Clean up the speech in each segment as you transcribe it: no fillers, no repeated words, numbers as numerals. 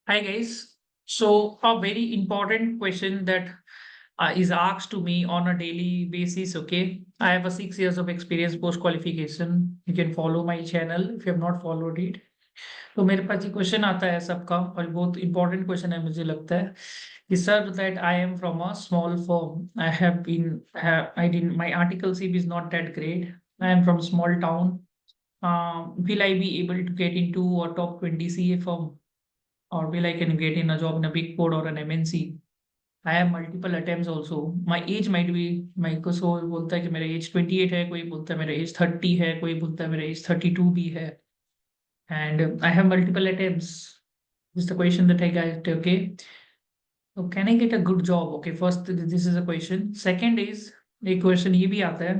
Hi guys. So a very important question that is asked to me on a daily basis. Okay, I have a 6 years of experience post qualification. You can follow my channel if you have not followed it. तो मेरे पास ये question आता है सबका और बहुत important question है मुझे लगता है कि sir that I am from a small firm I have been I did my articleship is not that great I am from small town will I be able to get into a top 20 CA firm or will I can get in a job in a big four or an MNC? I have multiple attempts also. My age might be my को सो बोलता है कि मेरा as 28 है, कोई बोलता है मेरा एज 30 है, कोई बोलता है मेरा एज 32 भी है. And I have multiple attempts. This is the question that I got. Okay. So can I get a good job? Okay. First, this is a question. Second is एक क्वेश्चन ये भी आता है.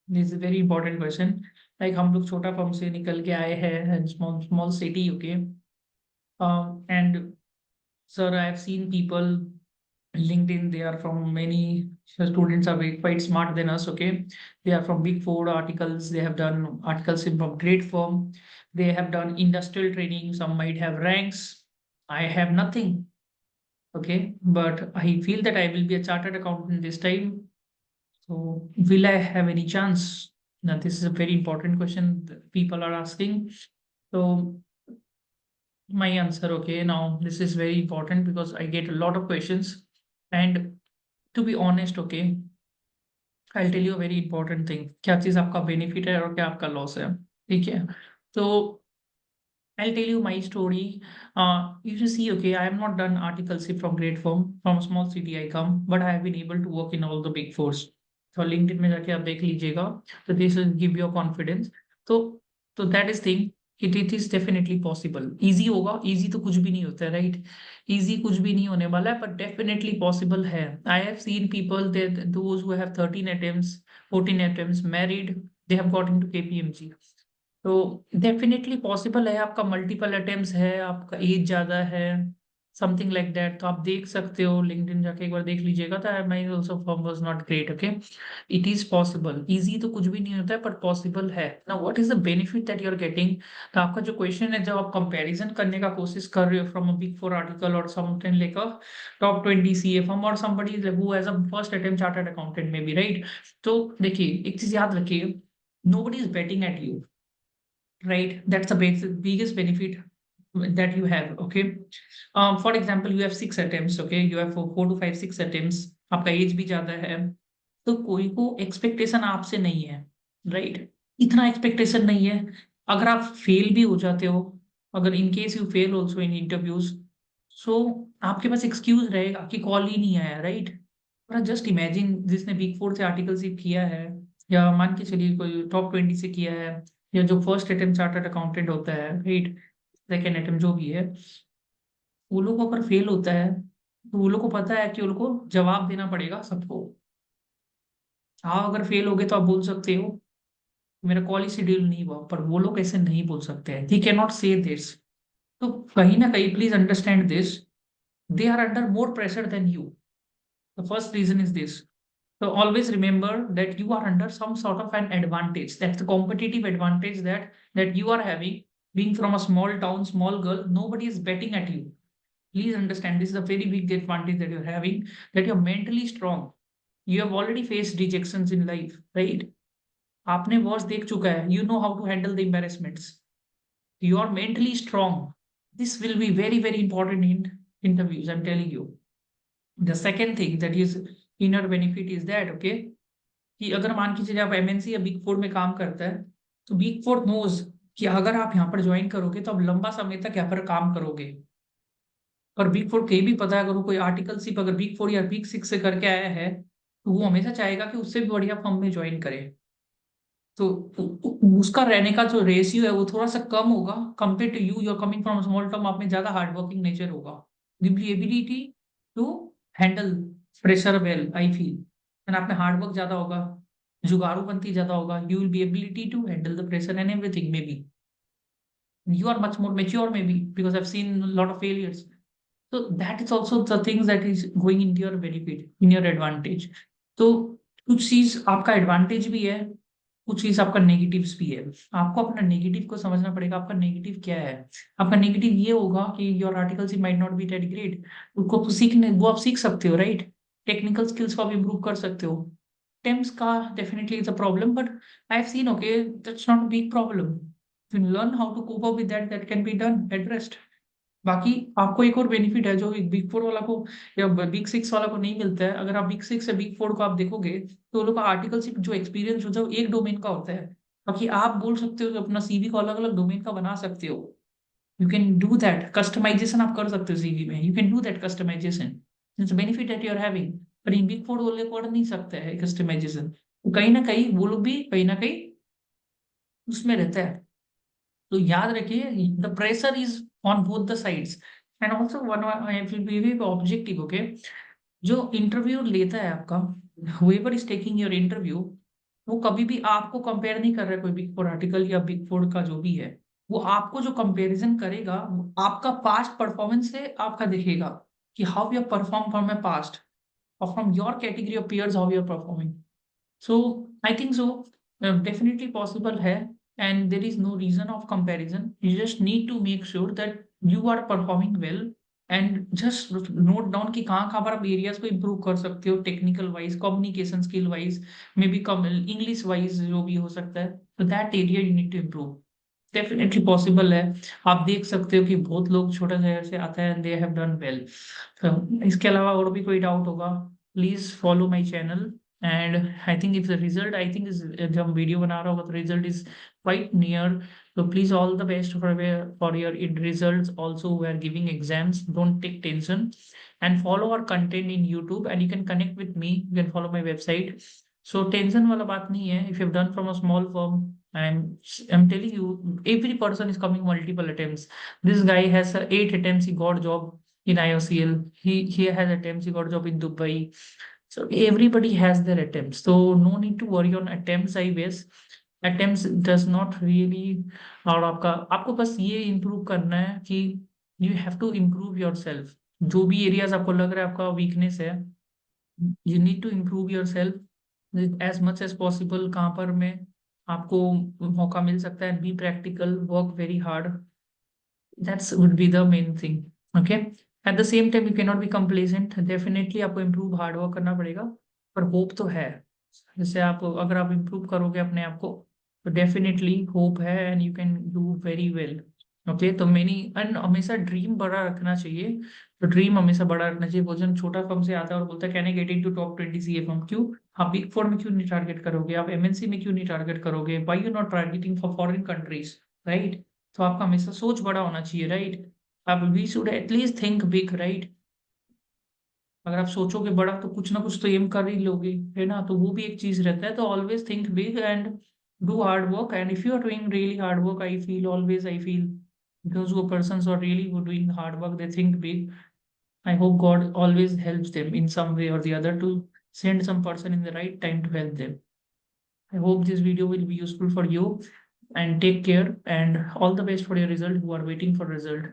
This is a very important question. Like हम लोग छोटा firm से निकल के आए हैं, small small city. Okay. And sir, I have seen people LinkedIn, they are from many students are quite smart than us. Okay. They are from big four articles. They have done articles in from great firm. They have done industrial training. Some might have ranks. I have nothing. Okay. But I feel that I will be a chartered accountant this time. So will I have any chance? Now, this is a very important question that people are asking. So my answer, okay, now this is very important because I get a lot of questions. And to be honest, okay, I'll tell you a very important thing. क्या चीज आपका benefit है और क्या आपका loss है. ठीक है. तो I'll tell you my story. You see, okay, I have not done articleship from great firm. From a small city I come, but I have been able to work in all the big fours. तो LinkedIn में जाके आप देख लीजिएगा. तो this will give you confidence. तो तो that is thing. It is definitely possible. Easy होगा. Easy तो कुछ भी नहीं होता है, right? Easy कुछ भी नहीं होने वाला है, but definitely possible है. I have seen people that those who have 13 attempts, 14 attempts, married, they have got into KPMG. तो डेफिनेटली पॉसिबल है. आपका मल्टीपल अटेम्प्ट्स है, आपका एज ज्यादा है, समथिंग लाइक दैट. तो आप देख सकते हो, लिंक्डइन जाके एक बार देख लीजिएगा. तो my also firm was not great. Okay. It is possible. Easy तो कुछ भी नहीं होता है, पर पॉसिबल है. Now what is the benefit that you are getting. तो आपका जो क्वेश्चन है, जब आप कंपैरिजन करने का कोशिश कर रहे हो from a big four article और something like a top 20 CA firm और somebody who has a first attempt chartered accountant में भी, राइट. तो देखिए, एक चीज याद रखिए, nobody is betting at you, right? That's the biggest benefit that you have. Okay. For example, you have 6 attempts. Okay. You have 4 to 5 6 attempts. आपका as भी ज्यादा है. तो कोई को एक्सपेक्टेशन आपसे नहीं है, राइट. इतना एक्सपेक्टेशन नहीं है. अगर आप फेल भी हो जाते हो, अगर in case you fail also in interviews, so आपके पास एक्सक्यूज रहेगा कि कॉल ही नहीं आया, राइट. पर जस्ट इमेजिन, जिसने बिग फोर से आर्टिकलशिप किया है, या मान के चलिए कोई टॉप 20 से किया है, या जो फर्स्ट अटेम्प्ट चार्टर्ड अकाउंटेंट होता है, राइट, सेकेंड अटेम्प्ट जो भी है, वो लोग अगर फेल होता है तो वो लोग को पता है कि उनको जवाब देना पड़ेगा सबको. आप अगर फेल हो गए तो आप बोल सकते हो मेरा कॉल ही शेड्यूल नहीं हुआ, पर वो लोग ऐसे नहीं बोल सकते हैं. He can not say this. तो कहीं ना कहीं please understand this, they are under more pressure than you. The first reason is this. So always remember that you are under some sort of an advantage. That's the competitive advantage that you are having. Being from a small town, small girl, nobody is betting at you. Please understand, this is a very big advantage that you're having. That you're mentally strong. You have already faced rejections in life, right? आपने वर्ष देख चुका है. You know how to handle the embarrassments. You are mentally strong. This will be very very important in interviews. I'm telling you. The second thing that is inner benefit is that, okay, कि अगर मान के चलिए आप MNC या big four में काम करता है, तो बिग फोर नोज कि अगर आप यहाँ पर ज्वाइन करोगे तो आप लंबा समय तक यहाँ पर काम करोगे. और बिग फोर को ये भी पता है, अगर वो कोई आर्टिकलशिप अगर बिग फोर या बिग सिक्स से करके आया है, तो वो हमेशा चाहेगा कि उससे भी बढ़िया फर्म में ज्वाइन करे. तो उसका रहने का जो रेशियो है वो थोड़ा सा कम होगा compare to you. Your coming from small term, आप में ज्यादा हार्डवर्किंग नेचर होगा. Ability to handle pressure well, I feel. And आप में हार्डवर्क ज्यादा होगा, जुगारूपंती ज्यादा होगा. You will be ability to handle the pressure and everything maybe. You are much more mature maybe because I've seen a lot of failures. So that is also the things that is going into your benefit, in your advantage. तो कुछ चीज आपका advantage भी है, कुछ चीज आपका negatives भी है। आपको अपना नेगेटिव को समझना पड़ेगा, आपका नेगेटिव क्या है। आपका नेगेटिव ये होगा कि your articles might not be that great. उसको तो सीखने वो आप सीख सकते हो, राइट। टेक्निकल स्किल्स को आप इम्प्रूव कर सकते हो। टेम्स का definitely is a problem, but I have seen okay that's not a big problem. You learn how to cope up with that, that can be done addressed. बाकी आपको एक और बेनिफिट है जो बिग फोर वाला को या बिग सिक्स वाला को नहीं मिलता है। अगर आप बिग सिक्स या बिग फोर को आप देखोगे तो उन लोग का आर्टिकलशिप जो एक्सपीरियंस होता है वो एक डोमेन का होता है। बाकी आप बोल सकते हो कि अपना सीवी को अलग अलग डोमेन का बना सकते हो। You can do that customization, आप कर सकते हो सीवी में, you can do that customization. It's benefit that you are having. पर इन बिग फोर वाले पढ़ नहीं सकते हैं कस्टमाइजेशन, तो कहीं ना कहीं वो लोग भी कहीं ना कहीं उसमें रहता है। तो याद रखिए the pressure is on both the sides. And also one I will be objective, okay. जो इंटरव्यू लेता है आपका, whoever is taking your interview, वो कभी भी आपको कंपेयर नहीं कर रहा है कोई बिग फोर आर्टिकल या बिग फोर का जो भी है। वो आपको जो कंपैरिजन करेगा वो आपका पास्ट परफॉर्मेंस से आपका देखेगा कि how you perform from a past और from your category of peers how you are performing. So I think so, definitely possible है, and there is no reason of comparison. You just need to make sure that you are performing well and just note down कि कहाँ कहाँ पर आप areas को improve कर सकते हो, technical wise, communication skill wise, maybe कम इंग्लिश वाइज जो भी हो सकता है। तो that area you need to improve. Definitely possible है। आप देख सकते हो कि बहुत लोग छोटे शहर से आते हैं, दे हैव डन वेल। इसके अलावा और भी कोई डाउट होगा, please follow my channel. And I think if the result, I think जब हम वीडियो बना रहा होगा तो रिजल्ट इज क्वाइट नियर। तो please all the best for your results also, we are giving exams, don't take tension. And follow our content in YouTube and you can connect with me, you can follow my website. So tension वाला बात नहीं है। If you have done from a small firm, I'm telling you, every person is coming multiple attempts. This guy has 8 attempts. He got job in IOCL. He has attempts. He got job in Dubai. So everybody has their attempts. So no need to worry on attempts. I guess attempts does not really। और आपका आपको बस ये improve करना है कि you have to improve yourself। जो भी areas आपको लग रहा है आपका weakness है, you need to improve yourself as much as possible। कहाँ पर मैं आपको मौका मिल सकता है, be practical, work very hard, that's would be the main thing, okay. At the same time you can not be complacent, definitely आपको improve hard work करना पड़ेगा। पर होप तो है। जैसे आप अगर आप इम्प्रूव करोगे अपने आप को तो डेफिनेटली होप है and you can do very well, okay. तो मेनी एंड हमेशा ड्रीम बड़ा रखना चाहिए। तो ड्रीम हमेशा बड़ा रखना चाहिए। वो जन छोटा फर्म से आता है और बोलता है can I get into top 20 CA firm, क्यों आप बिग फोर में क्यों नहीं टारगेट करोगे, आप एमएनसी में क्यों नहीं टारगेट करोगे, why you not targeting for foreign countries, right. तो आपका हमेशा सोच बड़ा होना चाहिए, राइट। आप we should at least think big, right. अगर आप सोचोगे बड़ा तो कुछ ना कुछ तो एम कर ही लोगे, है ना। तो वो भी एक चीज रहता है। तो always think big and do hard work. And if you are doing really hard work, I feel always I feel those who persons who are really who are doing hard work, they think big. I hope God always helps them in some way or the other to send some person in the right time to help them. I hope this video will be useful for you, and take care and all the best for your result who are waiting for result.